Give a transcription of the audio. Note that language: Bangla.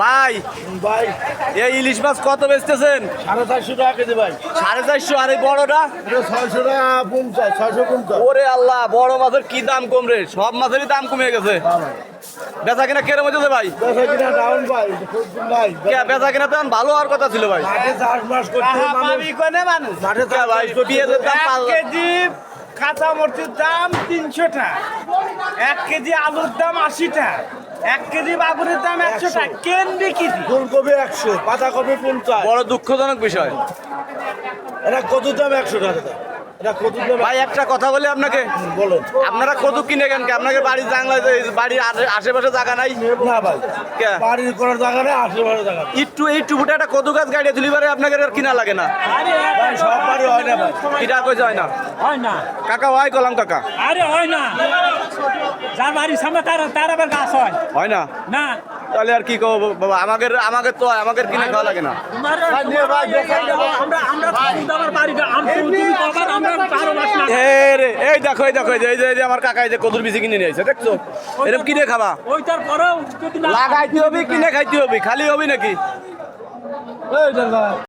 ভাই ভাই এই ইলিশ মাছ কত বেচতেছেন? 450 টাকা কেজি ভাই। 450। আর এই বড়টা? এটা 600 টাকা 50, 650। ওরে আল্লাহ, বড় মাছের কি দাম কম রে, সব মাছেরই দাম কমে গেছে। বেচা কিনা কেরম হচ্ছে ভাই? বেচা কিনা ডাউন ভাই, খুব ভাই। বেচা কিনা তো এখন ভালো হওয়ার কথা ছিল ভাই। মাঠে চাষবাস করতে মানুষ, মাঠে কে ভাই, চাষবাস করতে পেঁয়াজের দাম 1 কেজি কাঁচা মরিচের দাম 300 টাকা, 1 কেজি আলুর দাম 80 টাকা, 1 কেজি বাগুনের দাম 100 টাকা। কেন বিক্রি? ফুলকপি 100, পাতাকপি 50। বড় দুঃখজনক বিষয় এটা কত দাম? 100 টাকা দাম। এটা কত দাম? ভাই। একটা কথা বলি আপনাকে, বলেন। আপনারা কদু কিনে কেন? আপনাদের বাড়ির জানলায় বাড়ির আশেপাশে জায়গা নাই? না ভাই, কে? বাড়ি করার জায়গা নেই, আশেপাশে জায়গা নেই। একটু ফুটে একটা কদু গাছ গাড়িয়ে তুলি পারে আপনাদের আর কিনা লাগে না। ভাই সব বাড়ি হয় না ভাই। কিটা কইছে হয় না? হয় না, কাকা হয় কলাম কাকা, আরে হয় না। যার বাড়ির সামনে তার আবার গাছ হয় হয় না? না। তাহলে আর কি কব বাবা, আমাদের তো আমাদের কিনে খাওয়া লাগে না। আমরা আমার বাড়িটা তুমি কবার আমরা কারো বাস না। এই দেখো এই যে আমার কাকা এই যে কদুর বিচি কিনে নিয়ে আসছে, দেখছো? এরকম কিনে খাবা? ওইটার পরেও যদি না লাগাইতে হবে, কিনে খাইতে হবে, খালি হবে নাকি?